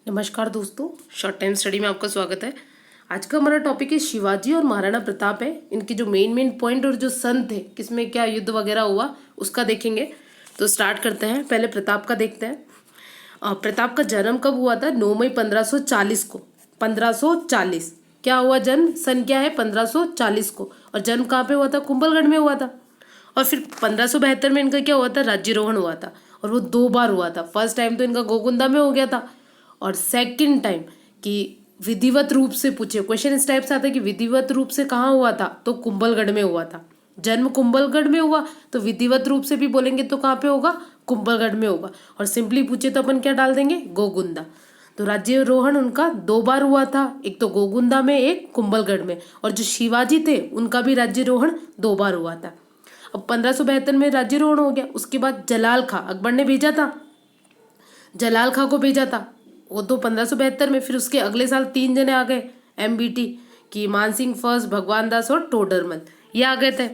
नमस्कार दोस्तों, short time study में आपका स्वागत है। आज का हमारा टॉपिक है शिवाजी और महाराणा प्रताप है। इनके जो मेन पॉइंट और जो सन थे, किसमें क्या युद्ध वगैरह हुआ उसका देखेंगे। तो स्टार्ट करते हैं। पहले प्रताप का देखते हैं। प्रताप का जन्म कब हुआ था? 9 मई 1540 को। 1540 क्या हुआ जन्म? सन क्या है? 1540 को। और जन्म कहाँ पे हुआ था? कुंभलगढ़ में हुआ था। और फिर 1572 में इनका क्या हुआ था? राज्यारोहण हुआ था। और वो 2 बार हुआ था। फर्स्ट टाइम तो इनका गोकुंदा में हो गया था, और सेकंड टाइम कि विधिवत रूप से पूछे क्वेश्चन इस टाइप से आता है कि विधिवत रूप से कहाँ हुआ था, तो कुंभलगढ़ में हुआ था। जन्म कुंभलगढ़ में हुआ, तो विधिवत रूप से भी बोलेंगे तो कहाँ पे होगा? कुंभलगढ़ में होगा। और सिंपली पूछे तो अपन क्या डाल देंगे? गोकुंदा। तो राज्यारोहण उनका 2 बार हुआ था, एक तो गोकुंदा में, एक कुंभलगढ़ में। और जो शिवाजी थे उनका भी राज्यारोहण 2 बार हुआ था। अब 1572 में राज्यारोहण हो गया। उसके बाद जलाल खां, अकबर ने भेजा था, जलाल खां को भेजा था, वो तो 1572 में। फिर उसके अगले साल 3 जने आ गए एमबीटी की, मानसिंह फर्स्ट, भगवान दास और टोडरमल, ये आ गए थे।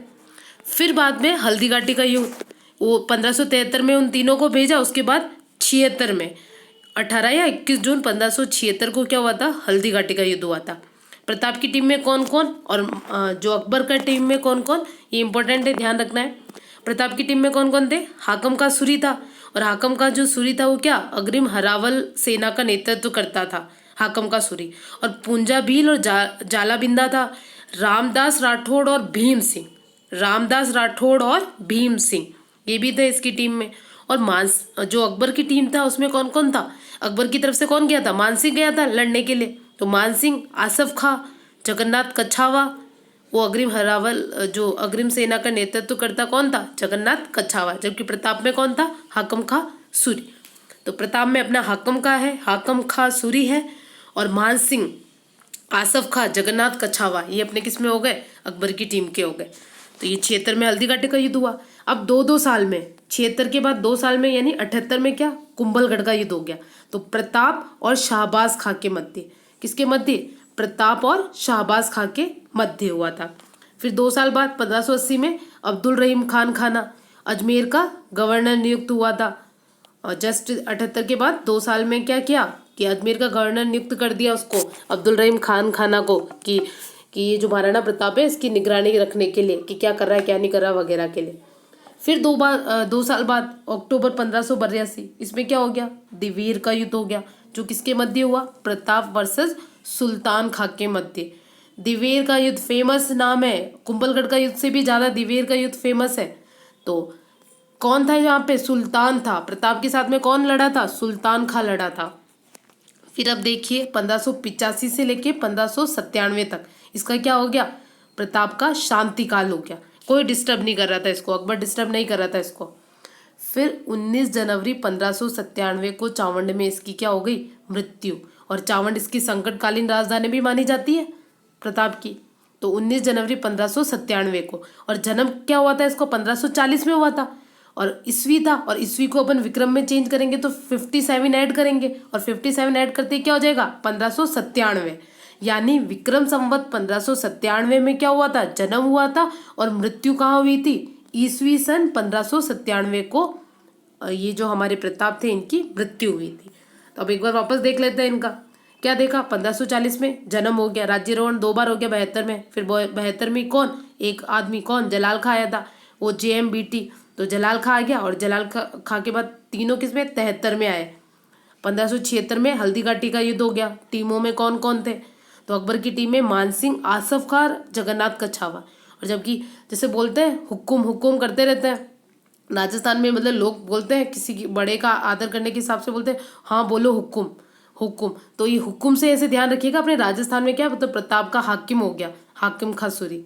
फिर बाद में हल्दी घाटी का युद्ध, वो 1573 में उन तीनों को भेजा। उसके बाद 76 में 18 या 21 जून 1576 को क्या हुआ था? हल्दी घाटी का युद्ध हुआ था। प्रताप की टीम में कौन कौन, और जो अकबर का टीम में कौन कौन, ये इंपॉर्टेंट है, ध्यान रखना है। प्रताप की टीम में कौन कौन थे? हाकम का सूरी था। और हाकम का जो सूरी था वो क्या? अग्रिम हरावल सेना का नेतृत्व करता था हाकम का सूरी। और पूंजा भील और जालाबिंदा था रामदास राठौड़ और भीम सिंह। रामदास राठौड़ और भीम सिंह ये भी थे इसकी टीम में। और जो अकबर की टीम था उसमें कौन कौन था? अकबर की तरफ से कौन गया था? मानसिंह गया था लड़ने के लिए। तो मानसिंह, आसफ खां, जगन्नाथ कछावा, वो अग्रिम हरावल जो अग्रिम सेना का नेतृत्व करता कौन था? जगन्नाथ कछावा। जबकि प्रताप में कौन था? हाकम खां सूरी। तो प्रताप में अपना हाकम का है, हाकम खां सूरी है, और मान सिंह, आसफ खां, जगन्नाथ कछावा ये अपने किस में हो गए? अकबर की टीम के हो गए। तो ये 76 में हल्दी घाटी का युद्ध हुआ। अब 2-2 साल में, 76 के बाद 2 साल में यानी 78 में क्या? कुंभलगढ़ का युद्ध हो गया। तो प्रताप और शाहबाज खां के मध्य, किसके मध्य? प्रताप और शाहबाज खां के मध्य हुआ था। फिर 2 साल बाद 1580 में अब्दुल रहीम खान खाना अजमेर का गवर्नर नियुक्त हुआ था। और जस्ट 78 के बाद 2 साल में क्या किया कि अजमेर का गवर्नर नियुक्त कर दिया उसको, अब्दुल रहीम खान खाना को, कि ये जो महाराणा प्रताप है इसकी निगरानी रखने के लिए कि क्या कर रहा है क्या नहीं कर रहा वगैरह के लिए। फिर 2 साल बाद अक्टूबर 1582 इसमें क्या हो गया? दिवेर का युद्ध हो गया। जो किसके मध्य हुआ? प्रताप वर्सेस सुल्तान खां के मध्य। दिवेर का युद्ध फेमस नाम है, कुंभलगढ़ का युद्ध से भी ज्यादा दिवेर का युद्ध फेमस है। तो कौन था यहाँ पे? सुल्तान था। प्रताप के साथ में कौन लड़ा था? सुल्तान खां लड़ा था। फिर अब देखिए 1585 से लेके 1597 तक इसका क्या हो गया? प्रताप का शांति काल हो गया। कोई डिस्टर्ब नहीं कर रहा था इसको, अकबर डिस्टर्ब नहीं कर रहा था इसको। फिर 19 जनवरी 1597 को चावंड में इसकी क्या हो गई? मृत्यु। और चावंड इसकी संकटकालीन राजधानी भी मानी जाती है प्रताप की। तो 19 जनवरी 1597 को। और जन्म क्या हुआ था इसको? 1540 में हुआ था। और ईस्वी था, और ईस्वी को अपन विक्रम में चेंज करेंगे तो 57 ऐड करेंगे, और 57 ऐड करते क्या हो जाएगा? 1597। यानी विक्रम संवत 1597 में क्या हुआ था? जन्म हुआ था। और मृत्यु कहाँ हुई थी? ईस्वी सन 1597 को ये जो हमारे प्रताप थे इनकी मृत्यु हुई थी। तो अब एक बार वापस देख लेते हैं इनका। क्या देखा? 1540 में जन्म हो गया, राज्यारोहण 2 बार हो गया 72 में। फिर 72 में कौन? एक आदमी कौन? जलाल खां आया था, वो JMBT। तो जलाल खां आ गया, और जलाल खां के बाद तीनों किसमें? 73 में आए। 1576 में हल्दी घाटी का युद्ध हो गया। टीमों में कौन कौन थे? तो अकबर की टीम में मानसिंह, आसफ खां, जगन्नाथ कछावा। और जबकि जैसे बोलते हैं हुक्म हुक्म करते रहते हैं राजस्थान में, मतलब लोग बोलते हैं किसी की बड़े का आदर करने के हिसाब से बोलते हैं हाँ बोलो हुक्म हुक्म। तो ये हुक्म से ऐसे ध्यान रखिएगा, अपने राजस्थान में क्या मतलब प्रताप का हाकिम हो गया, हाकिम खां सूरी।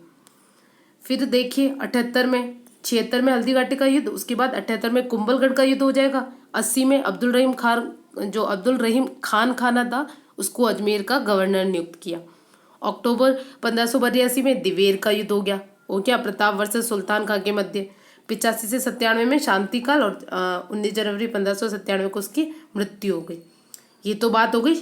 फिर देखिए 78 में, 76 में हल्दी घाटी का युद्ध, उसके बाद 78 में कुंभलगढ़ का युद्ध हो जाएगा। 80 में अब्दुल रहीम खान, जो अब्दुल रहीम खान खाना था उसको अजमेर का गवर्नर नियुक्त किया। अक्टूबर 1582 में दिवेर का युद्ध हो गया। वो क्या? प्रताप वर्सेस सुल्तान खां के मध्य। 85 से 97 में शांति काल, और 19 जनवरी 1597 को उसकी मृत्यु हो गई। ये तो बात हो गई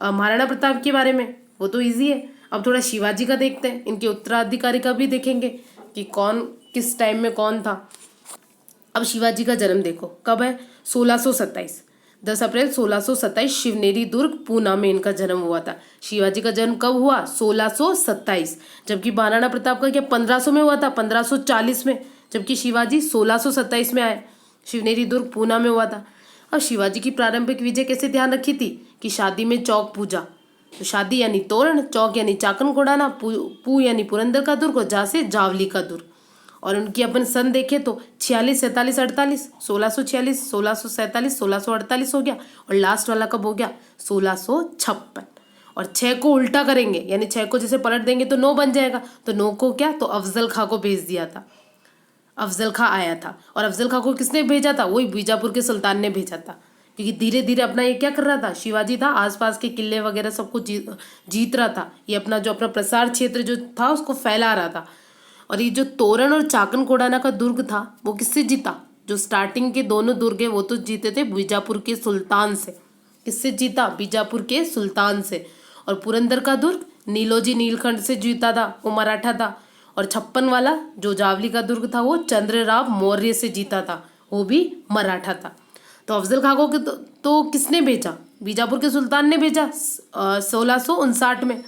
महाराणा प्रताप के बारे में, वो तो इजी है। अब थोड़ा शिवाजी का देखते हैं, इनके उत्तराधिकारी का भी देखेंगे कि कौन किस टाइम में कौन था। अब शिवाजी का जन्म देखो कब है? 1627। 10 अप्रैल 1627 शिवनेरी दुर्ग पूना में इनका जन्म हुआ था। शिवाजी का जन्म कब हुआ? 1627। जबकि महाराणा प्रताप का क्या 1500 में हुआ था, 1540 में, जबकि शिवाजी 1627 में आए। शिवनेरी दुर्ग पूना में हुआ था। और शिवाजी की प्रारंभिक विजय कैसे ध्यान रखी थी कि शादी में चौक पूजा, तो शादी यानी तोरण, चौक यानी चाकन कोडाना, पू यानी पुरंदर का दुर्ग और जा से जावली का दुर्ग। और उनकी अपन सन देखे तो 46, 47, 48, 1646, 1647, 1648 हो गया और लास्ट वाला कब हो गया? 1656। और 6 को उल्टा करेंगे यानी 6 को जैसे पलट देंगे तो 9 बन जाएगा, तो 9 को क्या, तो अफजल खां को भेज दिया था। अफजल खां आया था और अफजल खां को किसने भेजा था? वही बीजापुर के सुल्तान ने भेजा था, क्योंकि धीरे धीरे अपना ये क्या कर रहा था, शिवाजी था आसपास के किले वगैरह सब कुछ जीत रहा था। ये अपना जो अपना प्रसार क्षेत्र जो था उसको फैला रहा था। और ये जो तोरण और चाकन कोडाना का दुर्ग था वो किससे जीता? जो स्टार्टिंग के दोनों दुर्ग है वो तो जीते थे बीजापुर के सुल्तान से। किससे जीता? बीजापुर के सुल्तान से। और पुरंदर का दुर्ग नीलोजी नीलकंठ से जीता था, वो मराठा था। और 56 वाला जो जावली का दुर्ग था वो चंद्रराव मौर्य से जीता था, वो भी मराठा था। तो अफजल खां को तो किसने भेजा? बीजापुर के सुल्तान ने भेजा 1659 में।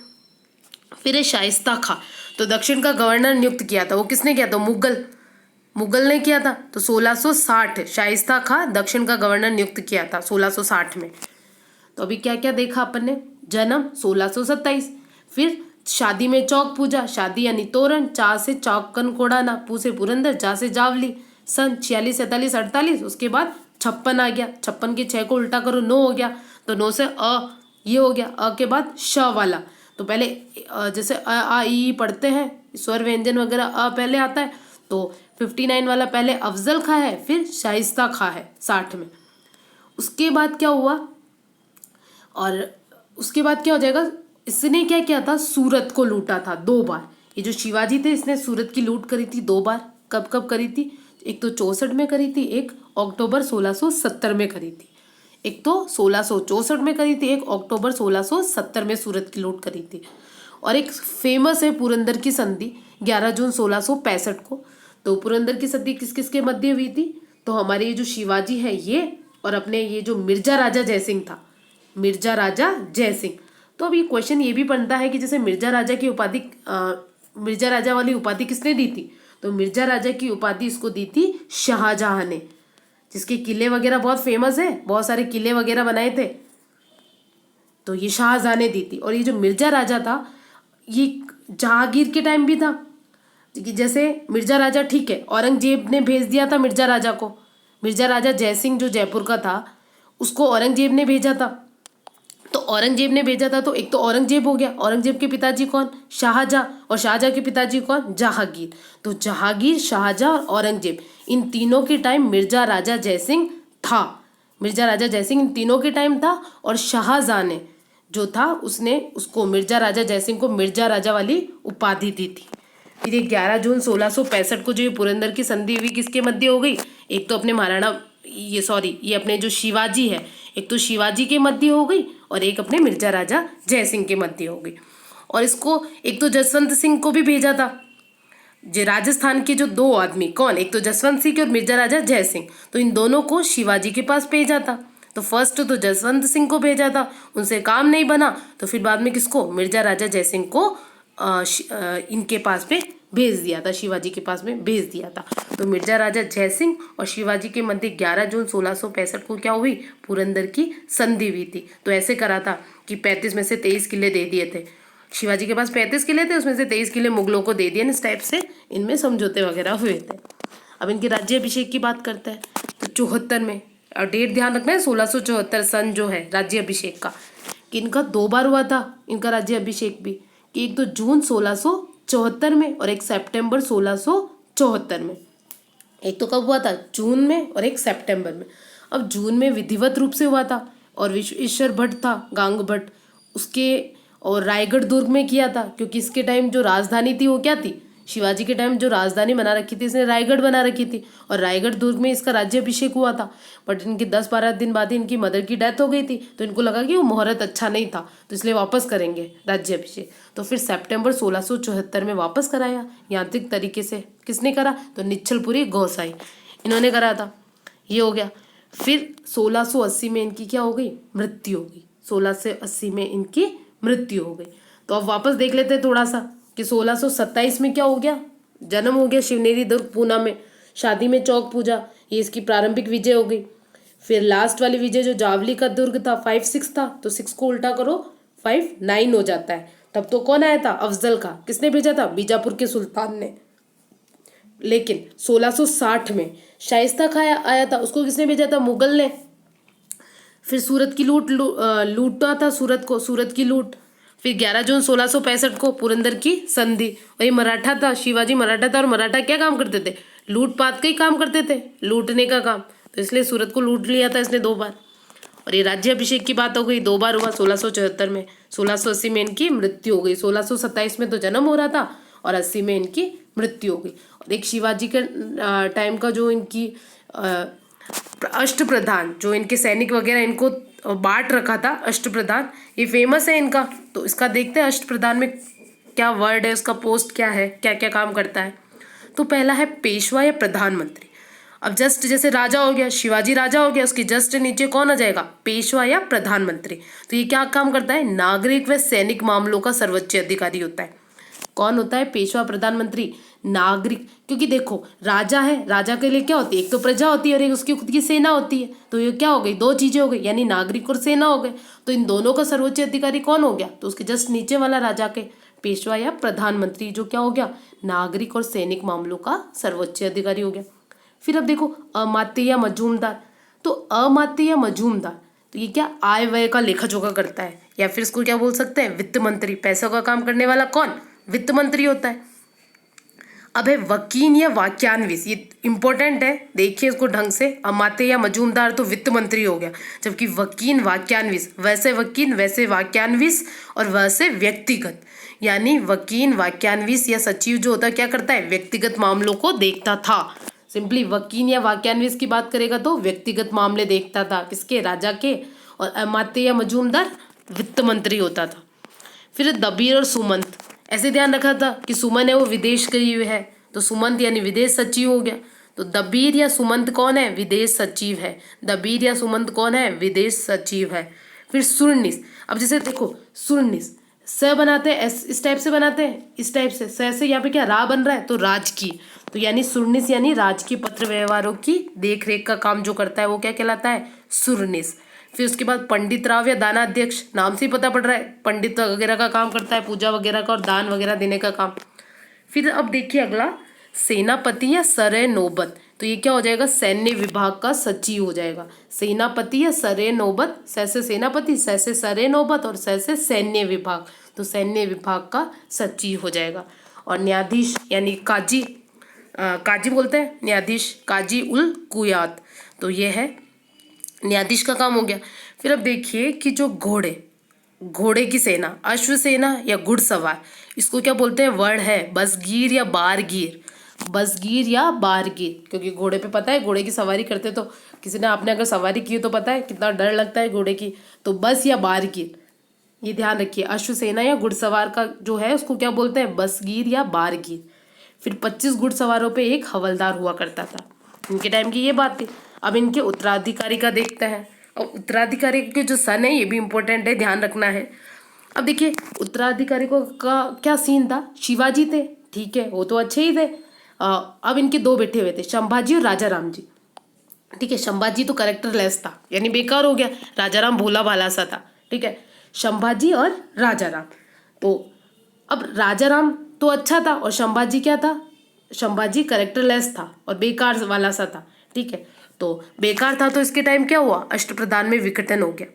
फिर शाइस्ता खां, तो दक्षिण का गवर्नर नियुक्त किया था, वो किसने किया था? मुगल ने किया था। तो 1660 शाइस्ता खां दक्षिण का गवर्नर नियुक्त किया था 1660 में। तो अभी क्या क्या देखा अपन ने? जन्म 1627, फिर शादी में चौक पूजा, शादी यानी तोरण, चा से चाकन कोडाना, पू से पुरंदर, जा से जावली, सन 46, 47, 48, उसके बाद 56 आ गया। 56 के 6 को उल्टा करो 9 हो गया, तो 9 से ये हो गया, के बाद श वाला। तो पहले जैसे आ ई पढ़ते हैं स्वर व्यंजन वगैरह, पहले आता है, तो 59 वाला पहले अफजल खां है, फिर शाइस्ता खां है 60 में। उसके बाद क्या हुआ? और उसके बाद क्या हो जाएगा? इसने क्या किया था? सूरत को लूटा था 2 बार। ये जो शिवाजी थे इसने सूरत की लूट करी थी 2 बार। कब कब करी थी? एक तो 64 में करी थी, एक अक्टूबर 1670 में करी थी। एक तो 1664 में करी थी, एक अक्टूबर 1670 में सूरत की लूट करी थी। और एक फेमस है पुरंदर की संधि 11 जून 1665 को। तो पुरंदर की संधि किस किस के मध्य हुई थी? तो हमारे ये जो शिवाजी है ये और अपने ये जो मिर्जा राजा जयसिंह था, मिर्जा राजा जयसिंह। तो अब ये क्वेश्चन ये भी बनता है कि जैसे मिर्जा राजा की उपाधि मिर्जा राजा वाली उपाधि किसने दी थी? तो मिर्जा राजा की उपाधि इसको दी थी शाहजहां ने, जिसके किले वगैरह बहुत फेमस है, बहुत सारे किले वगैरह बनाए थे, तो ये शाहजहां ने दी थी। और ये जो मिर्जा राजा था ये जहांगीर के टाइम भी था, कि जैसे मिर्जा राजा ठीक है औरंगजेब ने भेज दिया था मिर्जा राजा को, मिर्जा राजा जयसिंह जो जयपुर का था उसको औरंगजेब ने भेजा था। तो औरंगजेब ने भेजा था तो एक तो औरंगजेब हो गया, औरंगजेब के पिताजी कौन? शाहजहां, और शाहजहां के पिताजी कौन? जहांगीर। तो जहांगीर, शाहजहां और औरंगजेब इन तीनों के टाइम मिर्जा राजा जयसिंह था। मिर्जा राजा जयसिंह इन तीनों के टाइम था। और शाहजहां ने जो था उसने उसको मिर्जा राजा जयसिंह को मिर्जा राजा वाली उपाधि दी थी। फिर ये 11 जून 1665 को जो ये पुरंदर की संधि हुई किसके मध्य हो गई? एक तो अपने महाराणा ये अपने जो शिवाजी है, एक तो शिवाजी के मध्य हो गई और एक अपने मिर्जा राजा जयसिंह के मध्य हो गई। और इसको एक तो जसवंत सिंह को भी भेजा था, जो राजस्थान के जो 2 आदमी कौन, एक तो जसवंत सिंह और मिर्जा राजा जयसिंह, तो इन दोनों को शिवाजी के पास भेजा था। तो फर्स्ट तो जसवंत सिंह को भेजा था, उनसे काम नहीं बना, तो फिर बाद में किसको? मिर्जा राजा जयसिंह को इनके पास में भेज दिया था, शिवाजी के पास में भेज दिया था। तो मिर्जा राजा जयसिंह और शिवाजी के मध्य 11 जून 1665 को क्या हुई? पुरंदर की संधि हुई थी। तो ऐसे करा था कि 35 में से 23 किले दे दिए थे, शिवाजी के पास 35 किले थे, उसमें से 23 किले मुगलों को दे दिए। इस टाइप से इनमें समझौते वगैरह हुए थे। अब इनके राज्याभिषेक की बात करते हैं तो 74 में, और डेट ध्यान रखना है 1674 सन जो है राज्याभिषेक का, कि इनका 2 बार हुआ था इनका राज्याभिषेक भी, कि एक तो जून 1674 में और एक सितंबर 1674 में। एक तो कब हुआ था? जून में और एक सितंबर में। अब जून में विधिवत रूप से हुआ था और विश्वेश्वर भट्ट था, गांग भट्ट, उसके और रायगढ़ दुर्ग में किया था, क्योंकि इसके टाइम जो राजधानी थी वो क्या थी? शिवाजी के टाइम जो राजधानी बना रखी थी इसने रायगढ़ बना रखी थी, और रायगढ़ दुर्ग में इसका राज्याभिषेक हुआ था। बट इनके 10-12 दिन बाद ही इनकी मदर की डेथ हो गई थी, तो इनको लगा कि वो मुहूर्त अच्छा नहीं था, तो इसलिए वापस करेंगे राज्याभिषेक। तो फिर सितंबर 1674 में वापस कराया यांत्रिक तरीके से। किसने करा? तो निश्चलपुरी गोसाई, इन्होंने करा था। ये हो गया। फिर 1680 में इनकी क्या हो गई, मृत्यु हो गई। 1680 में इनकी मृत्यु हो गई। तो अब वापस देख लेते हैं थोड़ा सा कि 1627 में क्या हो गया, जन्म हो गया शिवनेरी दुर्ग पूना में, शादी में चौक पूजा, ये इसकी प्रारंभिक विजय हो गई। फिर लास्ट वाली विजय जो जावली का दुर्ग था 5-6 था, तो 6 को उल्टा करो 5-9 हो जाता है। तब तो कौन आया था, अफजल खां। किसने भेजा था, बीजापुर के सुल्तान ने। लेकिन 1660 में शाइस्ता खां आया था, उसको किसने भेजा था, मुगल ने। फिर सूरत की लूटा था सूरत की लूट। फिर 11 जून 1665 को पुरंदर की संधि। वही मराठा था, शिवाजी मराठा था, और मराठा क्या काम करते थे, लूटपाट का ही काम करते थे, लूटने का काम। तो इसलिए सूरत को लूट लिया था इसने 2 बार। और ये राज्याभिषेक की बात हो गई, 2 बार हुआ, 1674 में। 1680 में इनकी मृत्यु हो गई। 1627 में तो जन्म हो रहा था और 80 में इनकी मृत्यु हो गई। और एक शिवाजी के टाइम का जो इनकी अष्टप्रधान, जो इनके सैनिक वगैरह इनको बांट रखा था, अष्टप्रधान, ये फेमस है इनका। तो इसका देखते हैं अष्टप्रधान में क्या वर्ड है, उसका पोस्ट क्या है, क्या क्या काम करता है। तो पहला है पेशवा या प्रधानमंत्री। अब जस्ट जैसे राजा हो गया, शिवाजी राजा हो गया, उसके जस्ट नीचे कौन आ जाएगा, पेशवा या प्रधानमंत्री। तो ये क्या काम करता है, नागरिक व सैनिक मामलों का सर्वोच्च अधिकारी होता है। कौन होता है, पेशवा प्रधानमंत्री, नागरिक। क्योंकि देखो राजा है, राजा के लिए क्या होती है, एक तो प्रजा होती है और एक उसकी खुद की सेना होती है। तो ये क्या हो गई, 2 चीजें हो गई, यानी नागरिक और सेना हो गए। तो इन दोनों का सर्वोच्च अधिकारी कौन हो गया, तो उसके जस्ट नीचे वाला राजा के पेशवा या प्रधानमंत्री, जो क्या हो गया, नागरिक और सैनिक मामलों का सर्वोच्च अधिकारी हो गया। फिर अब देखो अमात्य या मजूमदार। तो अमात्य या मजूमदार, तो ये क्या, आय व्यय का लेखा जोखा करता है, या फिर इसको क्या बोल सकते हैं, वित्त मंत्री। पैसों का काम करने वाला कौन, वित्त मंत्री होता है। अब है वकील या वाक्यान्विस, ये इंपॉर्टेंट है, देखिए इसको ढंग से। अमात्य या मजूमदार तो वित्त मंत्री हो गया, जबकि वकील वाक्यान्विस, वैसे वकील वैसे वाक्यान्विस और वैसे व्यक्तिगत, यानी वकील वाक्यान्विस या सचिव जो होता है क्या करता है, व्यक्तिगत मामलों को देखता था। सिंपली वकील या वाक्यान्विस की बात करेगा तो व्यक्तिगत मामले देखता था, किसके, राजा के। और अमात्य या मजूमदार वित्त मंत्री होता था। फिर दबीर और सुमंत, ऐसे ध्यान रखा था कि सुमन है वो विदेश गई हुई है, तो सुमंत यानी विदेश सचिव हो गया। तो दबीर या सुमंत कौन है, विदेश सचिव है। दबीर या सुमंत कौन है, विदेश सचिव है। फिर सुरनिस, अब जैसे देखो सुरनिस स बनाते हैं, इस टाइप से बनाते हैं, इस टाइप से से यहाँ पे क्या रा बन रहा है, तो राजकीय। तो यानी सुरनिस यानी राजकीय पत्र व्यवहारों की देख रेख का काम जो करता है वो क्या कहलाता है, सुरनिस। फिर उसके बाद पंडित राव या दानाध्यक्ष, नाम से ही पता पड़ रहा है, पंडित वगैरह का काम करता है, पूजा वगैरह का और दान वगैरह देने का काम। फिर अब देखिए अगला, सेनापति या सरे नौबत। तो ये क्या हो जाएगा, सैन्य विभाग का सचिव हो जाएगा। सेनापति या सरे नौबत, सैसे सेनापति, सैसे सरे नौबत और सैसे सैन्य विभाग, तो सैन्य विभाग का सचिव हो जाएगा। और न्यायाधीश यानी काजी, काजी बोलते हैं न्यायाधीश, काजी उल कुयात, तो ये है न्यायाधीश का काम हो गया। फिर अब देखिए कि जो घोड़े की सेना, अश्व सेना या घुड़सवार, इसको क्या बोलते हैं, वर्ड है बसगीर या बारगीर। बसगीर या बारगीर, क्योंकि घोड़े पे पता है घोड़े की सवारी करते, तो किसी ने आपने अगर सवारी की तो पता है कितना डर लगता है घोड़े की। तो बस या बारगीर, ये ध्यान रखिए। अश्व सेना या घुड़सवार का जो है उसको क्या बोलते हैं, बसगीर या बारगीर। फिर 25 घुड़सवारों पे एक हवलदार हुआ करता था, इनके टाइम की ये बात थी। अब इनके उत्तराधिकारी का देखते हैं। और उत्तराधिकारी के जो सन है ये भी इंपॉर्टेंट है, ध्यान रखना है। अब देखिए उत्तराधिकारी को का क्या सीन था, शिवाजी थे, ठीक है, वो तो अच्छे ही थे। अब इनके 2 बेटे हुए थे, संभाजी और राजा राम जी। ठीक है, संभाजी तो करेक्टर लेस था, यानी बेकार हो गया। राजा राम भोला भाला सा था, ठीक है, संभाजी और राजा राम। तो अब राजा राम तो अच्छा था और संभाजी क्या था, संभाजी करेक्टर लेस था और बेकार वाला सा था, ठीक है। तो बेकार था तो इसके टाइम क्या हुआ, अष्टप्रधान में विघटन हो गया।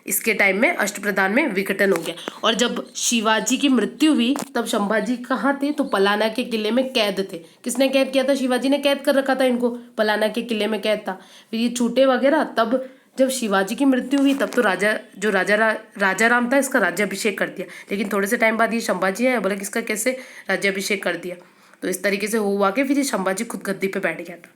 इसके टाइम में अष्टप्रधान में विघटन हो गया। और जब शिवाजी की मृत्यु हुई तब संभाजी कहाँ थे, तो पलाना के किले में कैद थे। किसने कैद किया था, शिवाजी ने कैद कर रखा था इनको, पलाना के किले में कैद था। फिर ये छूटे वगैरह, तब जब शिवाजी की मृत्यु हुई तब तो राजा राम था, इसका राज्याभिषेक कर दिया। लेकिन थोड़े से टाइम बाद ये संभाजी है, बोला किसका कैसे राज्याभिषेक कर दिया। तो इस तरीके से हुआ कि फिर ये संभाजी खुद गद्दी पे बैठ गया था।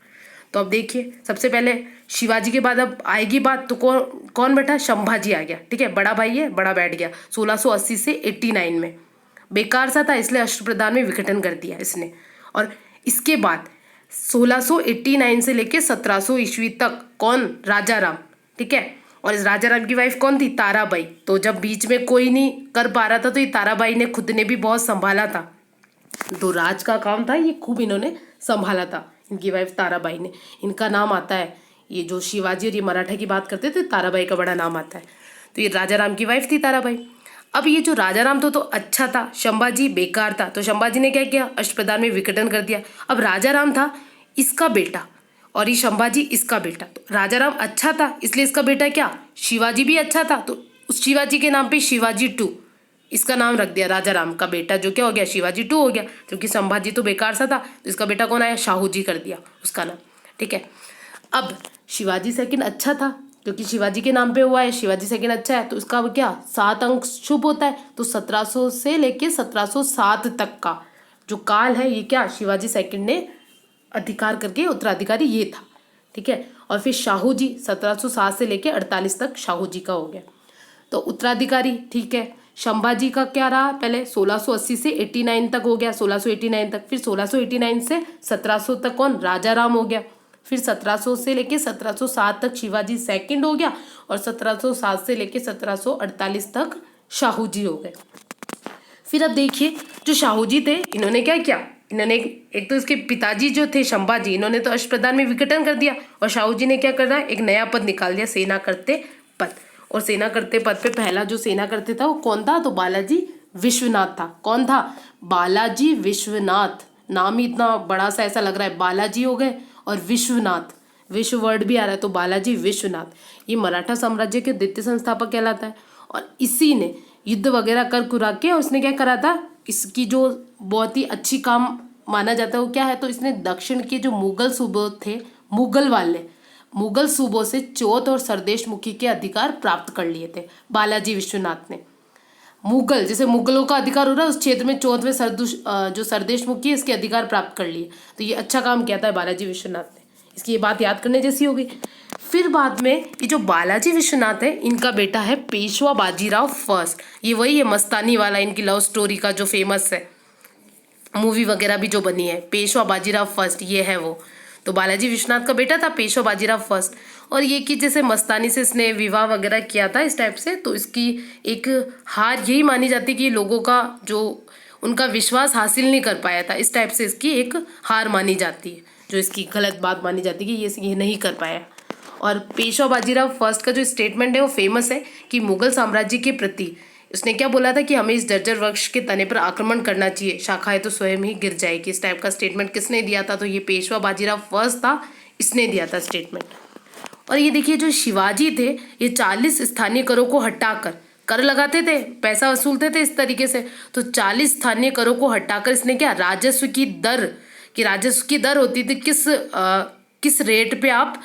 तो अब देखिए सबसे पहले शिवाजी के बाद अब आएगी बात, तो कौन बैठा, संभाजी आ गया, ठीक है, बड़ा भाई है, बड़ा बैठ गया। 1680 से 89 में बेकार सा था, इसलिए अष्टप्रधान में विघटन कर दिया इसने। और इसके बाद 1689 से लेके 1700 ईस्वी तक कौन? राजा राम, ठीक है। और इस राजा राम की वाइफ कौन थी? ताराबाई। तो जब बीच में कोई नहीं कर पा रहा था तो ये ताराबाई ने खुद ने भी बहुत संभाला था, तो राज का काम था ये खूब इन्होंने संभाला था, इनकी वाइफ ताराबाई ने। इनका नाम आता है, ये जो शिवाजी और ये मराठा की बात करते थे, ताराबाई का बड़ा नाम आता है। तो ये राजा राम की वाइफ थी ताराबाई। अब ये जो राजा राम तो अच्छा था, संभाजी बेकार था, तो संभाजी ने क्या किया? अष्टप्रधान में विघटन कर दिया। अब राजा राम था इसका बेटा और ये संभाजी इसका बेटा, तो राजा राम अच्छा था इसलिए इसका बेटा क्या? शिवाजी भी अच्छा था, तो उस शिवाजी के नाम पे शिवाजी 2 इसका नाम रख दिया। राजा राम का बेटा जो क्या हो गया? शिवाजी 2 हो गया, क्योंकि संभाजी तो बेकार सा था, तो इसका बेटा कौन आया? शाहू जी कर दिया उसका नाम, ठीक है। अब शिवाजी सेकंड अच्छा था, क्योंकि शिवाजी के नाम पे हुआ है, शिवाजी सेकंड अच्छा है, तो इसका क्या? 7 अंक शुभ होता है, तो 1700 से लेके 1707 तक का जो काल है ये क्या? शिवाजी सेकंड ने अधिकार करके उत्तराधिकारी ये था, ठीक है। और फिर शाहू जी 1707 से लेके 48 तक शाहू जी का हो गया, तो उत्तराधिकारी, ठीक है। संभाजी का क्या रहा? पहले 1680 से 89 तक हो गया, 1689 तक। फिर 1689 से 1700 तक कौन? राजा राम हो गया। फिर 1700 से लेके 1707 तक शिवाजी सेकंड हो गया, और 1707 से लेके 1748 तक शाहू जी हो गए। फिर अब देखिए जो शाहू जी थे इन्होंने क्या किया? इन्होंने एक तो इसके पिताजी जो थे संभाजी, इन्होंने तो अष्टप्रधान में विघटन कर दिया, और शाहू जी ने क्या कर रहा है? एक नया पद निकाल दिया, सेना करते पद। और सेना करते पद पे पहला जो सेना करते था वो कौन था? तो बालाजी विश्वनाथ था। कौन था? बालाजी विश्वनाथ। नाम ही इतना बड़ा सा ऐसा लग रहा है, बालाजी हो गए और विश्वनाथ, विश्व वर्ड भी आ रहा है, तो बालाजी विश्वनाथ ये मराठा साम्राज्य के द्वितीय संस्थापक कहलाता है। और इसी ने युद्ध वगैरह कर कुरा के, और इसने क्या करा था? इसकी जो बहुत ही अच्छी काम माना जाता है वो क्या है? तो इसने दक्षिण के जो मुगल सूबे थे, मुगल सूबों से चौथ और सरदेश मुखी के अधिकार प्राप्त कर लिए थे बालाजी विश्वनाथ ने। मुगल, जैसे मुगलों का अधिकार हो रहा है उस क्षेत्र में चौथवें जो सरदेश मुखी है इसके अधिकार प्राप्त कर लिए, तो ये अच्छा काम किया था बालाजी विश्वनाथ ने। इसकी ये बात याद करने जैसी होगी। फिर बाद में ये जो बालाजी विश्वनाथ है इनका बेटा है पेशवा बाजीराव फर्स्ट। ये वही है मस्तानी वाला, इनकी लव स्टोरी का जो फेमस है, मूवी वगैरह भी जो बनी है, पेशवा बाजीराव फर्स्ट, ये है वो। तो बालाजी विश्वनाथ का बेटा था पेशवा बाजीराव फर्स्ट। और ये कि जैसे मस्तानी से इसने विवाह वगैरह किया था इस टाइप से, तो इसकी एक हार यही मानी जाती है कि लोगों का जो उनका विश्वास हासिल नहीं कर पाया था, इस टाइप से इसकी एक हार मानी जाती है, जो इसकी गलत बात मानी जाती है कि ये नहीं कर पाया। और पेशवा बाजीराव फर्स्ट का जो स्टेटमेंट है वो फेमस है कि मुगल साम्राज्य के प्रति उसने क्या बोला था कि हमें इस जर्जर वृक्ष के तने पर आक्रमण करना चाहिए, शाखाएं तो स्वयं ही गिर जाएगी। इस टाइप का स्टेटमेंट किसने दिया था? तो ये पेशवा बाजीराव फर्स्ट था, इसने दिया था स्टेटमेंट। और ये देखिए जो शिवाजी थे ये 40 स्थानीय करों को हटाकर कर लगाते थे, पैसा वसूलते थे इस तरीके से। तो 40 स्थानीय करों को हटाकर इसने क्या? राजस्व की दर होती थी किस रेट पे आप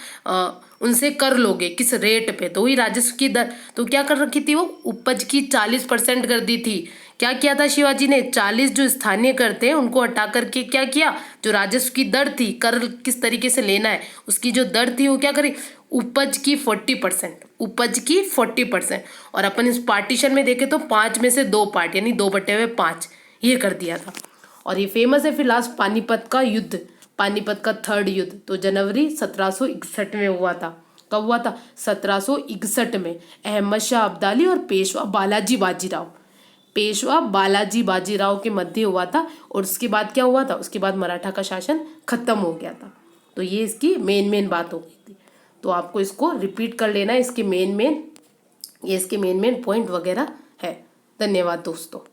उनसे कर लोगे, किस रेट पे, तो वही राजस्व की दर। तो क्या कर रखी थी वो? उपज की 40% कर दी थी। क्या किया था शिवाजी ने? 40 जो स्थानीय कर थे उनको हटा करके क्या किया? जो राजस्व की दर थी, कर किस तरीके से लेना है उसकी जो दर थी वो क्या करी? उपज की 40%। और अपन इस पार्टीशन में देखें तो 5 में से 2 पार्ट यानी 2/5 ये कर दिया था। और ये फेमस है। फिर लास्ट पानीपत का युद्ध, पानीपत का 3rd युद्ध, तो जनवरी 1761 में हुआ था। कब हुआ था? 1761 में अहमद शाह अब्दाली और पेशवा बालाजी बाजीराव के मध्य हुआ था। और उसके बाद क्या हुआ था? उसके बाद मराठा का शासन खत्म हो गया था। तो ये इसकी मेन बात हो गई थी। तो आपको इसको रिपीट कर लेना है, इसके मेन पॉइंट वगैरह है। धन्यवाद दोस्तों।